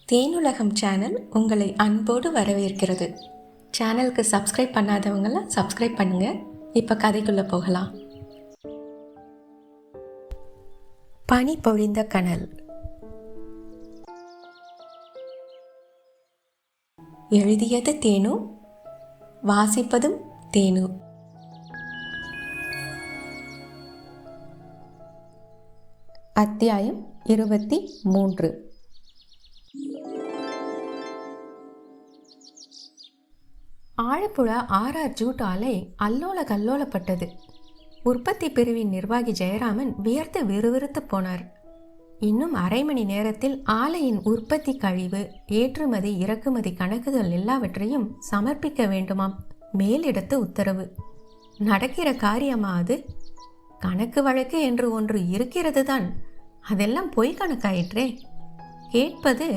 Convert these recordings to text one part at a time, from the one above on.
Thenulagam channel உங்களை அன்போடு வரவேற்கிறது. சேனலுக்கு சப்ஸ்கிரைப் பண்ணாதவங்களாம் சப்ஸ்கிரைப் பண்ணுங்க. இப்போ கதைக்குள்ளே போகலாம். பனி பொழிந்த கனல். எழுதியது தேனு, வாசிப்பதும் தேனு. அத்தியாயம் 23. ஆழப்புழ RR ஜூட் ஆலை அல்லோல கல்லோலப்பட்டது. உற்பத்தி பிரிவின் நிர்வாகி ஜெயராமன் வியர்த்து விறுவிறுத்து போனார். இன்னும் அரை மணி நேரத்தில் ஆலையின் உற்பத்தி கழிவு, ஏற்றுமதி இறக்குமதி கணக்குகள் எல்லாவற்றையும் சமர்ப்பிக்க வேண்டுமாம். மேலிடத்து உத்தரவு. நடக்கிற காரியமா அது? கணக்கு வழக்கு என்று ஒன்று இருக்கிறது தான், அதெல்லாம் பொய் கணக்காயிற்றே. கேட்பது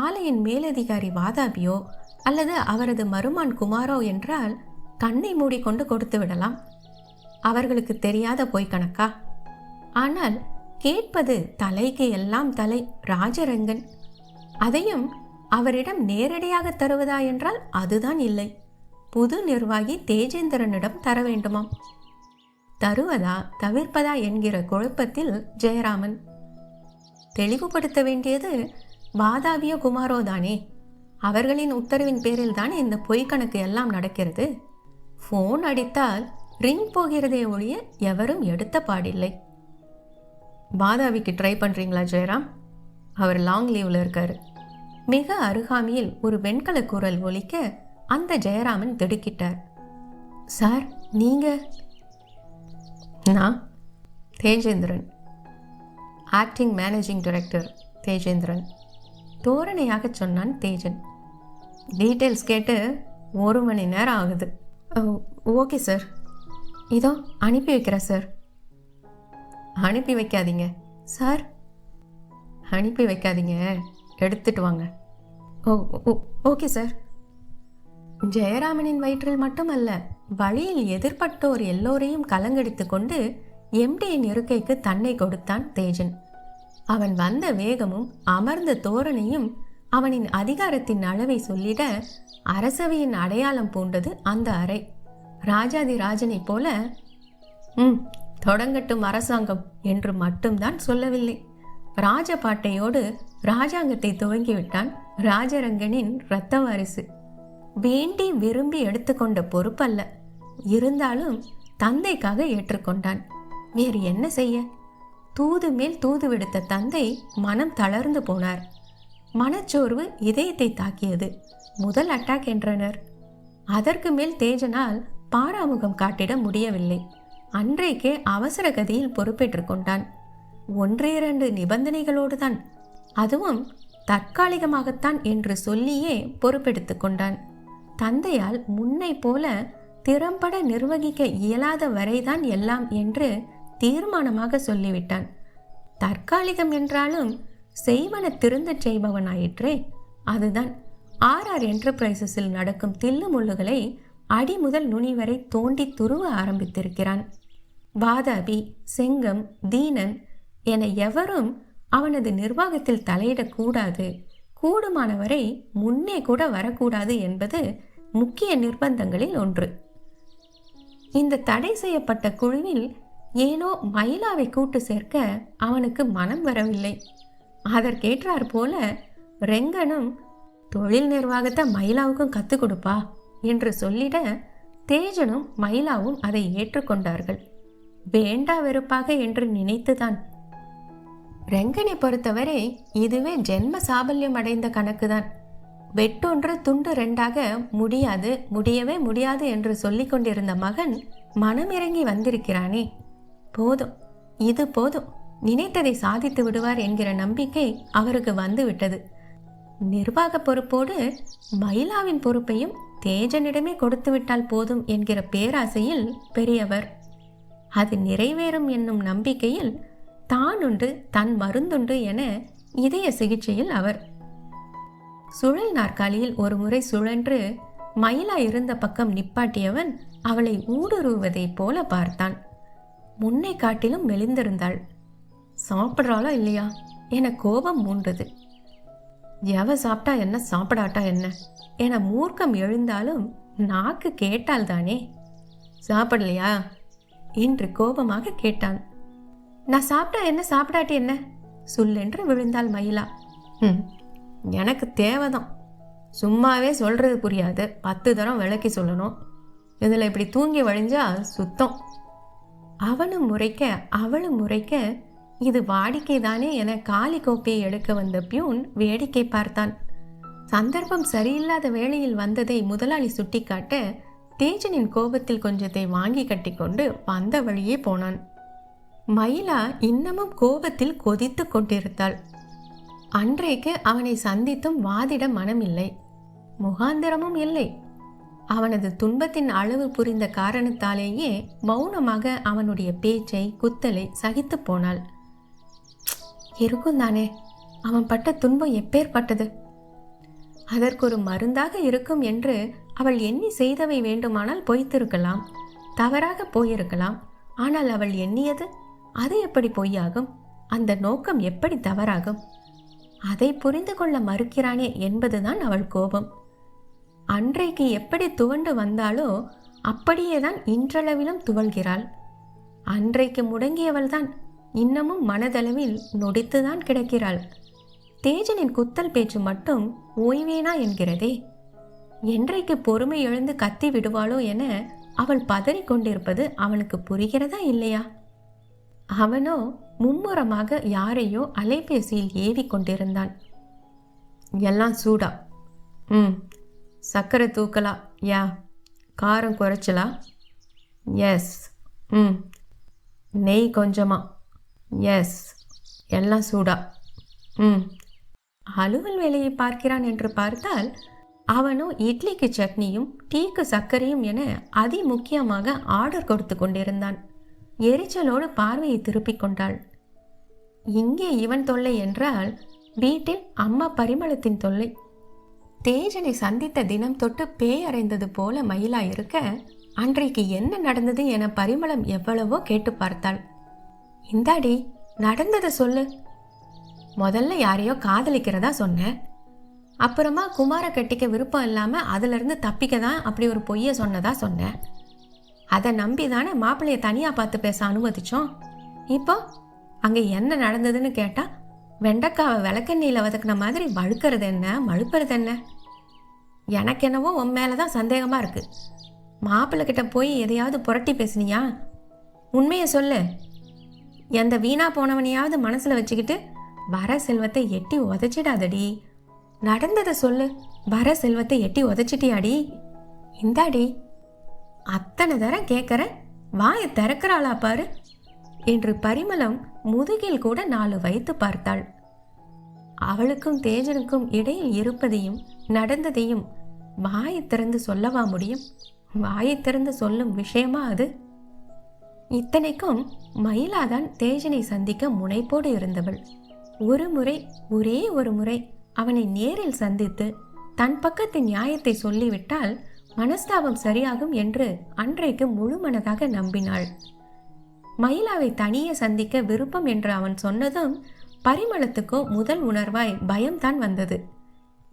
ஆலையின் மேலதிகாரி வாதாபியோ அல்லது அவரது மருமான் குமாரோ என்றால் கண்ணை மூடிக்கொண்டு கொடுத்து விடலாம். அவர்களுக்கு தெரியாத பொய் கணக்கா? ஆனால் கேட்பது தலைக்கு எல்லாம் தலை ராஜரங்கன். அதையும் அவரிடம் நேரடியாக தருவதா என்றால் அதுதான் இல்லை. புது நிர்வாகி தேஜேந்திரனிடம் தர வேண்டுமாம். தருவதா தவிர்ப்பதா என்கிற குழப்பத்தில் ஜெயராமன். தெளிவுபடுத்த வேண்டியது வாதாபியோ குமாரோ தானே. அவர்களின் உத்தரவின் பேரில் தானே இந்த பொய் கணக்கு எல்லாம் நடக்கிறது. ஃபோன் அடித்தால் ரிங் போகிறதே ஒழிய எவரும் எடுத்த பாடில்லை. வாதாபிக்கு ட்ரை பண்ணுறீங்களா ஜெயராம்? அவர் லாங் லீவில் இருக்கார். மிக அருகாமையில் ஒரு வெண்கல குரல் ஒலிக்க அந்த ஜெயராமன் திடுக்கிட்டார். சார், நீங்கள்? நான் தேஜேந்திரன், ஆக்டிங் மேனேஜிங் டைரக்டர் தேஜேந்திரன். தோரணையாக சொன்னான் தேஜன். டீட்டெயில்ஸ் கேட்டு 1 மணி நேரம் ஆகுது. ஓகே சார், இதோ அனுப்பி வைக்கிறேன் சார். அனுப்பி வைக்காதீங்க சார், அனுப்பி வைக்காதீங்க, எடுத்துட்டு வாங்க. Okay sir. ஜெயராமனின் வயிற்றில் மட்டுமல்ல, வழியில் எதிர்பட்டோர் எல்லோரையும் கலங்கடித்து கொண்டு எம்டியின் இருக்கைக்கு தன்னை கொடுத்தான் தேஜன். அவன் வந்த வேகமும் அமர்ந்த தோரணையும் அவனின் அதிகாரத்தின் அளவை சொல்லிட அரசவையின் அடையாளம் பூண்டது அந்த அறை. ராஜாதி ராஜனைப் போல தொடங்கட்டும் அரசாங்கம் என்று மட்டும்தான் சொல்லவில்லை. ராஜபாட்டையோடு ராஜாங்கத்தை துவங்கிவிட்டான் ராஜரங்கனின் இரத்த வாரிசு. வேண்டி விரும்பி எடுத்துக்கொண்ட பொறுப்பல்ல, இருந்தாலும் தந்தைக்காக ஏற்றுக்கொண்டான். வேறு என்ன செய்ய? தூது மேல் தூது விடுத்த தந்தை மனம் தளர்ந்து போனார். மனச்சோர்வு இதயத்தை தாக்கியது. முதல் அட்டாக் என்றனர். அதற்கு மேல் தேஜனால் பாராமுகம் காட்டிட முடியவில்லை. அன்றைக்கே அவசர கதியில் பொறுப்பேற்றுக் கொண்டான். 1-2 நிபந்தனைகளோடு தான், அதுவும் தற்காலிகமாகத்தான் என்று சொல்லியே பொறுப்பெடுத்து கொண்டான். தந்தையால் முன்னை போல திறம்பட நிர்வகிக்க இயலாத வரைதான் எல்லாம் என்று தீர்மானமாக சொல்லிவிட்டான். தற்காலிகம் என்றாலும் செய்வன திருந்தச் செய்பவனாயிற்றே. அதுதான் RR என்டர்பிரைசஸில் நடக்கும் தில்லு முள்ளுகளை அடி முதல் நுனி வரை தோண்டி துருவ ஆரம்பித்திருக்கிறான். வாதாபி, செங்கம், தீனன் என எவரும் அவனது நிர்வாகத்தில் தலையிடக்கூடாது, கூடுமானவரை முன்னே கூட வரக்கூடாது என்பது முக்கிய நிர்பந்தங்களில் ஒன்று. இந்த தடை செய்யப்பட்ட குழுவில் ஏனோ மயிலாவை கூட்டு சேர்க்க அவனுக்கு மனம் வரவில்லை. அதற்கேற்றார் போல ரெங்கனும் தொழில் நிர்வாகத்தை மயிலாவுக்கும் கற்றுக் கொடுப்பா என்று சொல்லிட தேஜனும் மயிலாவும் அதை ஏற்றுக்கொண்டார்கள். வேண்டா வெறுப்பாக என்று நினைத்துதான். ரெங்கனை பொறுத்தவரை இதுவே ஜென்ம சாபல்யம் அடைந்த கணக்குதான். வெட்டொன்று துண்டு 2ஆக முடியாது, முடியவே முடியாது என்று சொல்லிக் கொண்டிருந்த மகன் மனமிறங்கி வந்திருக்கிறானே. போதும், இது போதும், நினைத்ததை சாதித்து விடுவார் என்கிற நம்பிக்கை அவருக்கு வந்து விட்டது. நிர்வாக பொறுப்போடு மயிலாவின் பொறுப்பையும் தேஜனிடமே கொடுத்து விட்டால் போதும் என்கிற பேராசையில் பெரியவர். அது நிறைவேறும் என்னும் நம்பிக்கையில் தானுண்டு தன் மருந்துண்டு என இதய சிகிச்சையில் அவர். சுழல் நாற்காலியில் ஒரு முறை சுழன்று மயிலா இருந்த பக்கம் நிப்பாட்டியவன் அவளை ஊடுருவதைப் போல பார்த்தான். முன்னை காட்டிலும் மெலிந்திருந்தாள். சாப்பிட்றாளா இல்லையா என கோபம் மூண்டது. எவ சாப்பிட்டா என்ன, சாப்பிடாட்டா என்ன என மூர்க்கம் எழுந்தாலும் நாக்கு கேட்டால்தானே. சாப்பிடலையா என்று கோபமாக கேட்டான். நான் சாப்பிட்டா என்ன, சாப்பிடாட்டி என்ன சொல்லென்று விழுந்தாள் மயிலா. எனக்கு தேவைதான். சும்மாவே சொல்றது புரியாது, 10 தரம் விளக்கி சொல்லணும். இதில் இப்படி தூங்கி வழிஞ்சா சுத்தம். அவனும் முறைக்க அவளும் முறைக்க இது வாடிக்கைதானே என காலி கோப்பையை எடுக்க வந்த பியூன் வேடிக்கை பார்த்தான். சந்தர்ப்பம் சரியில்லாத வேளையில் வந்ததை முதலாளி சுட்டிக்காட்ட தேஜனின் கோபத்தில் கொஞ்சத்தை வாங்கி கட்டிக்கொண்டு வந்த வழியே போனான். மயிலா இன்னமும் கோபத்தில் கொதித்து கொண்டிருந்தாள். அன்றைக்கு அவனை சந்தித்தும் வாதிட மனமில்லை, முகாந்திரமும் இல்லை. அவனது துன்பத்தின் அளவு புரிந்த காரணத்தாலேயே மௌனமாக அவனுடைய பேச்சை குத்தலை சகித்து போனாள். இருக்கும் தானே, அவன் பட்ட துன்பம் எப்பேற்பட்டது. அதற்கொரு மருந்தாக இருக்கும் என்று அவள் எண்ணி செய்தவை வேண்டுமானால் பொய்த்திருக்கலாம், தவறாக போயிருக்கலாம். ஆனால் அவள் எண்ணியது அது எப்படி பொய்யாகும்? அந்த நோக்கம் எப்படி தவறாகும்? அதை புரிந்து கொள்ள மறுக்கிறானே என்பதுதான் அவள் கோபம். அன்றைக்கு எப்படி துவண்டு வந்தாளோ அப்படியேதான் இன்றளவிலும் துவள்கிறாள். அன்றைக்கு முடங்கியவள்தான் இன்னமும் மனதளவில் நொடித்துதான் கிடக்கிறாள். தேஜனின் குத்தல் பேச்சு மட்டும் ஓய்வேனா என்கிறதே. என்றைக்கு பொறுமை எழுந்து கத்தி விடுவாளோ என அவள் பதறிக்கொண்டிருப்பது அவனுக்கு புரிகிறதா இல்லையா? அவனோ மும்முரமாக யாரையோ அலைபேசியில் ஏவி கொண்டிருந்தான். எல்லாம் சூடா? சர்க்கரை தூக்கலா? யா. காரம் குறைச்சலா? எஸ். நெய் கொஞ்சமா? எஸ். எல்லாம் சூடா? அலுவல் வேலையை பார்க்கிறான் என்று பார்த்தால் அவனோ இட்லிக்கு சட்னியும் டீக்கு சர்க்கரையும் என அதி முக்கியமாக ஆர்டர் கொடுத்து கொண்டிருந்தான். எரிச்சலோடு பார்வையை திருப்பிக் கொண்டாள். இங்கே இவன் தொல்லை என்றால் வீட்டில் அம்மா பரிமளத்தின் தொல்லை. தேஜனை சந்தித்த தினம் தொட்டு பேயறைந்தது போல மயிலா இருக்க அன்றைக்கு என்ன நடந்தது என பரிமளம் எவ்வளவோ கேட்டு பார்த்தாள். இந்தாடி நடந்ததை சொல்லு. முதல்ல யாரையோ காதலிக்கிறதா சொன்ன, அப்புறமா குமார கட்டிக்க விருப்பம் இல்லாமல் அதிலிருந்து தப்பிக்க தான் அப்படி ஒரு பொய்யை சொன்னதா சொன்ன. அதை நம்பி தானே மாப்பிள்ளையை தனியாக பார்த்து பேச அனுமதிச்சோம். இப்போ அங்கே என்ன நடந்ததுன்னு கேட்டால் வெண்டைக்காவை விளக்கெண்ணெயில் வதக்கின மாதிரி வழுக்கிறது என்ன, மழுப்புறது என்ன? எனக்கு என்னவோ உன் மேலே தான் சந்தேகமாக இருக்குது. மாப்பிள்ளைக்கிட்ட போய் எதையாவது புரட்டி பேசுனியா? உண்மையை சொல்லு. எந்த வீணா போனவனையாவது மனசில் வச்சுக்கிட்டு வர செல்வத்தை எட்டி உதச்சிடாதடி. நடந்ததை சொல்லு. வர செல்வத்தை எட்டி உதச்சிட்டியாடி? இந்தாடி. அத்தனை தரம் கேட்குறேன், வாயை திறக்கிறாளா பாரு என்று பரிமளம் முதுகில் கூட 4 வைத்து பார்த்தாள். அவளுக்கும் தேஜனுக்கும் இடையில் இருப்பதையும் நடந்ததையும் வாயை திறந்து சொல்லவா முடியும்? வாயை திறந்து சொல்லும் விஷயமா அது? இத்தனைக்கும் மயிலாதான் தேஜனை சந்திக்க முனைப்போடு இருந்தவள். ஒரே ஒரு முறை அவனை நேரில் சந்தித்து தன் பக்கத்து நியாயத்தை சொல்லிவிட்டால் மனஸ்தாபம் சரியாகும் என்று அன்றைக்கு முழு மனதாக நம்பினாள். மயிலாவை தனியே சந்திக்க விருப்பம் என்று அவன் சொன்னதும் பரிமளத்துக்கோ முதல் உணர்வாய் பயம்தான் வந்தது.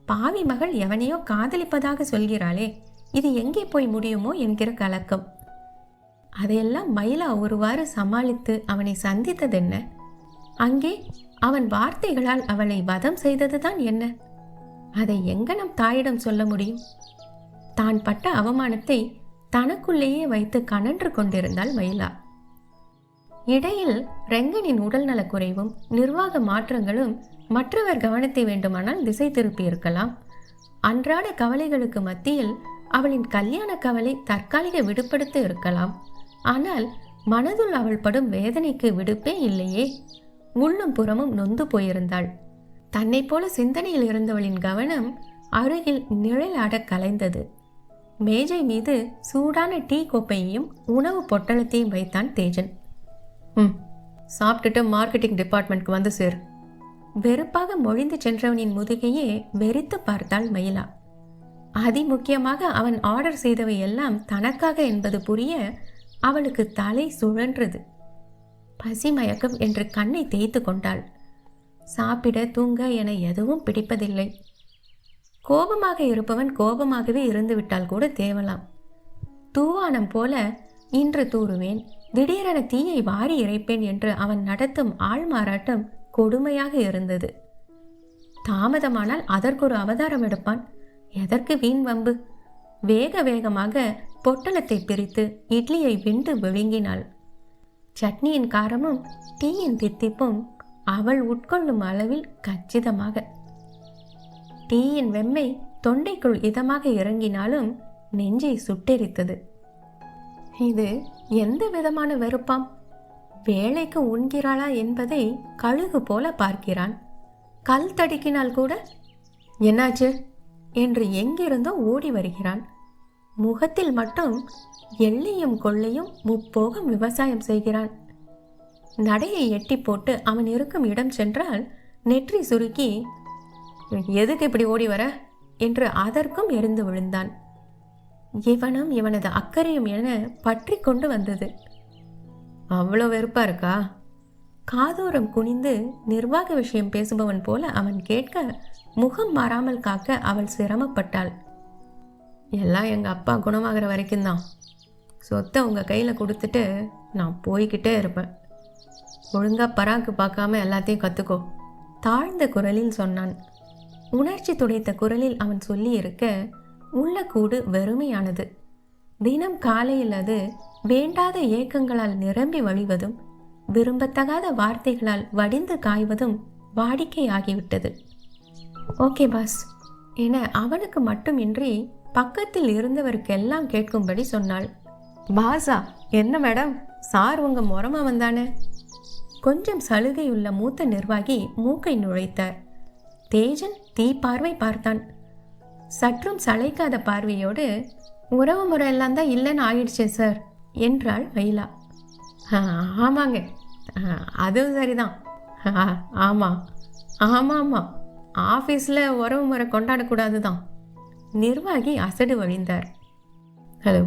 பாவி மகள் எவனையோ காதலிப்பதாக சொல்கிறாளே, இது எங்கே போய் முடியுமோ என்கிற கலக்கம். அதையெல்லாம் மயிலா ஒருவாறு சமாளித்து அவனை சந்தித்ததென்ன? அங்கே அவன் வார்த்தைகளால் அவளை வதம் செய்ததுதான் என்ன? அதை எங்க நம் தாயிடம் சொல்ல முடியும்? தான் பட்ட அவமானத்தை தனக்குள்ளேயே வைத்து கனன்று கொண்டிருந்தாள் மயிலா. இடையில் ரெங்கனின் உடல்நலக் குறைவும் நிர்வாக மாற்றங்களும் மற்றவர் கவனத்தை வேண்டுமானால் திசை திருப்பி இருக்கலாம். அன்றாட கவலைகளுக்கு மத்தியில் அவளின் கல்யாண கவலை தற்காலிக விடுபடுத்த இருக்கலாம். ஆனால் மனதுள் அவள் படும் வேதனைக்கு விடுப்பே இல்லையே. உள்ளும் புறமும் நொந்து போயிருந்தாள். தன்னை போல சிந்தனையில் இருந்தவளின் கவனம் அருகில் நிழலாட கலைந்தது. மேஜை மீது சூடான டீ கோப்பையையும் உணவு பொட்டலத்தையும் வைத்தான் தேஜன். சாப்பிட்டுட்டு மார்க்கெட்டிங் டிபார்ட்மெண்ட்க்கு வந்து சேர். வெறுப்பாக மொழிந்து சென்றவனின் முதுகையே வெறித்து பார்த்தாள் மயிலா. அதிமுக்கியமாக அவன் ஆர்டர் செய்தவை எல்லாம் தனக்காக என்பது புரிய அவளுக்கு தலை சுழன்றது. பசி மயக்கம் என்று கண்ணை தேய்த்து கொண்டாள். சாப்பிட தூங்க என எதுவும் பிடிப்பதில்லை. கோபமாக இருப்பவன் கோபமாகவே இருந்துவிட்டால் கூட தேவலாம். தூவானம் போல இன்று தூறுவேன், திடீரென தீயை வாரி இறைப்பேன் என்று அவன் நடத்தும் ஆள்மாறாட்டம் கொடுமையாக இருந்தது. தாமதமானால் அதற்கொரு அவதாரம் எடுப்பான். எதற்கு வீண் வம்பு? வேக வேகமாக பொட்டலத்தை பிரித்து இட்லியை விண்டு விழுங்கினாள். சட்னியின் காரமும் டீயின் தித்திப்பும் அவள் உட்கொள்ளும் அளவில் கச்சிதமாக. டீயின் வெம்மை தொண்டைக்குள் இதமாக இறங்கினாலும் நெஞ்சை சுட்டெரித்தது. இது எந்த விதமான வெறுப்பாம்? வேலைக்கு உண்கிறாளா என்பதை கழுகு போல பார்க்கிறான். கல் தடுக்கினால் கூட என்னாச்சு என்று எங்கிருந்தோ ஓடி வருகிறான். முகத்தில் மட்டும் எள்ளையும் கொள்ளையும் முப்போகம் விவசாயம் செய்கிறான். நடையை எட்டி போட்டு அவன் இருக்கும் இடம் சென்றால் நெற்றி சுருக்கி, எதுக்கு இப்படி ஓடி வர என்று அதற்கும் எரிந்து விழுந்தான். இவனும் இவனது அக்கறையும் என பற்றி கொண்டு வந்தது. அவ்வளோ வெறுப்பா இருக்கா? காதோரம் குனிந்து நிர்வாக விஷயம் பேசுபவன் போல அவன் கேட்க முகம் மாறாமல் காக்க அவள் சிரமப்பட்டாள். எல்லாம் எங்கள் அப்பா குணமாகிற வரைக்கும் தான். சொத்தை உங்கள் கையில் கொடுத்துட்டு நான் போய்கிட்டே இருப்பேன். ஒழுங்காக பராக்கு பார்க்காம எல்லாத்தையும் கற்றுக்கோ, தாழ்ந்த குரலில் சொன்னான். உணர்ச்சி துடைத்த குரலில் அவன் சொல்லி இருக்க உள்ள கூடு வெறுமையானது. தினம் காலையில் அது வேண்டாத ஏக்கங்களால் நிரம்பி வழிவதும் விரும்பத்தகாத வார்த்தைகளால் வடிந்து காய்வதும் வாடிக்கையாகிவிட்டது. ஓகே பாஸ் என அவனுக்கு மட்டுமின்றி பக்கத்தில் இருந்தவருக்கெல்லாம் கேட்கும்படி சொன்னாள். பாஸா? என்ன மேடம், சார் உங்க முறமா வந்தானே? கொஞ்சம் சலுகையுள்ள மூத்த நிர்வாகி மூக்கை நுழைத்தார். தேஜன் தீ பார்வை பார்த்தான். சற்றும் சளைக்காத பார்வையோடு, உறவு முறை எல்லாம் தான் இல்லைன்னு ஆயிடுச்சே சார் என்றாள் மயிலா. ஆமாங்க, அதுவும் சரிதான். ஆமாம் ஆமாம் ஆமாம், ஆஃபீஸில் உறவு முறை கொண்டாடக்கூடாது தான். நிர்வாகி அசடு வழிந்தார். ஹலோ,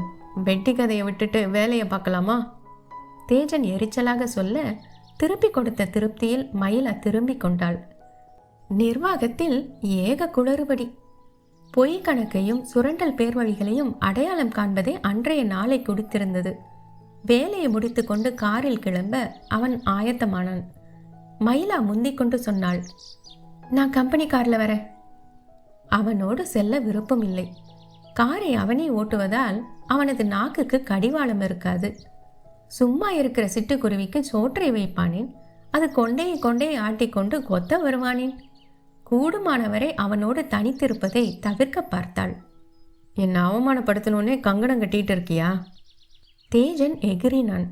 வெட்டி கதையை விட்டுட்டு வேலையை பார்க்கலாமா? தேஜன் எரிச்சலாக சொல்ல திருப்பி கொடுத்த திருப்தியில் மயிலா திரும்பி கொண்டாள். நிர்வாகத்தில் ஏக குளறுபடி. பொய் கணக்கையும் சுரண்டல் பேர்வழிகளையும் அடையாளம் காண்பதே அன்றைய நாளை கொடுத்திருந்தது. வேலையை முடித்து கொண்டு காரில் கிளம்ப அவன் ஆயத்தமானான். மயிலா முந்திக் கொண்டு சொன்னாள், நான் கம்பெனி காரில் வரேன். அவனோடு செல்ல விருப்பம் இல்லை. காரை அவனே ஓட்டுவதால் அவனது நாக்குக்கு கடிவாளம் இருக்காது. சும்மா இருக்கிற சிட்டுக்குருவிக்கு சோற்றை வைப்பானேன், அது கொண்டே கொண்டே ஆட்டிக்கொண்டு கொத்த வருவானேன். கூடுமானவரை அவனோடு தனித்திருப்பதை தவிர்க்க பார்த்தாள். என்னை அவமானப்படுத்தணுன்னே கங்கணம் கட்டிட்டு இருக்கியா? தேஜன் எகிரினான்.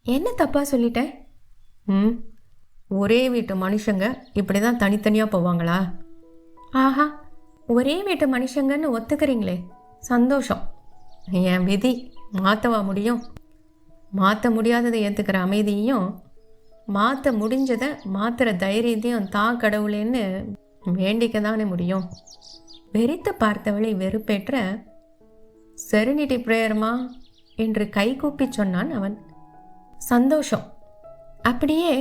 என்ன தப்பா சொல்லிட்டேன்? ஒரே வீட்டு மனுஷங்க இப்படி தான் தனித்தனியாக போவாங்களா? ஆஹா, ஒரே வீட்டு மனுஷங்கன்னு ஒத்துக்கிறீங்களே, சந்தோஷம். என் விதி, மாற்றவா முடியும்? மாற்ற முடியாததை ஏற்றுக்கிற அமைதியையும் மாற்ற முடிஞ்சதை மாற்றுற தைரியத்தையும் தான் கடவுளேன்னு வேண்டிக்க தானே முடியும். வெறித்து பார்த்தவளை வெறுப்பேற்ற, செரினிட்டி பிரேயர்மா என்று கைகூப்பி சொன்னான் அவன். சந்தோஷம். அப்படியே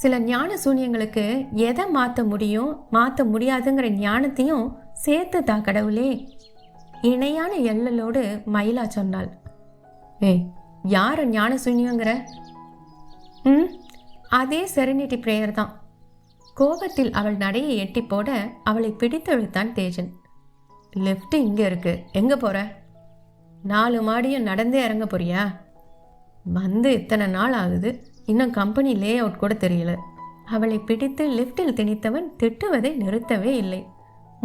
சில ஞான சூன்யங்களுக்கு எதை மாற்ற முடியும் மாற்ற முடியாதுங்கிற ஞானத்தையும் சேர்த்து தா கடவுளே. இணையான எல்லலோடு மயிலா சொன்னாள். ஏய், யார் ஞான சூன்யங்கிற? அதே செரினிட்டி பிரேயர் தான். கோபத்தில் அவள் நடையை எட்டி போட அவளை பிடித்தெழுத்தான் தேஜன். லிஃப்ட் இங்கே இருக்கு, எங்கே போற? 4 மாடியும் நடந்தே இறங்க போறியா? வந்து இத்தனை நாள் ஆகுது, இன்னும் கம்பெனி லே அவுட் கூட தெரியல. அவளை பிடித்து லிஃப்டில் திணித்தவன் திட்டுவதை நிறுத்தவே இல்லை.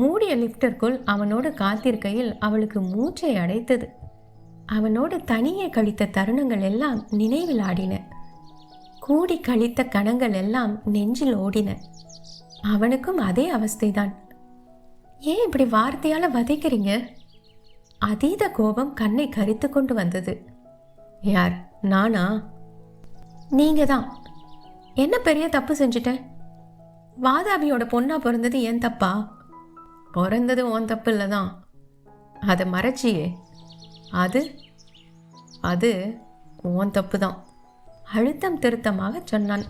மூடிய லிஃப்டிற்குள் அவனோடு காத்திருக்கையில் அவளுக்கு மூச்சை அடைத்தது. அவனோடு தனியே கழித்த தருணங்கள் எல்லாம் நினைவில் ஆடின. கூடி கழித்த கணங்கள் எல்லாம் நெஞ்சில் ஓடின. அவனுக்கும் அதே அவஸ்தைதான். ஏன் இப்படி வார்த்தையால வதைக்கிறீங்க? அதீத கோபம் கண்ணை கரித்து கொண்டு வந்தது. யார், நானா? நீங்க தான். என்ன பெரிய தப்பு செஞ்சுட்டேன்? வாதாபியோட பொண்ணா பிறந்தது ஏன் தப்பா? பிறந்தது உன் தப்பு இல்லைதான். அதை மறைச்சியே, அது அது உன் தப்பு தான், அழுத்தம் திருத்தமாக சொன்னான்.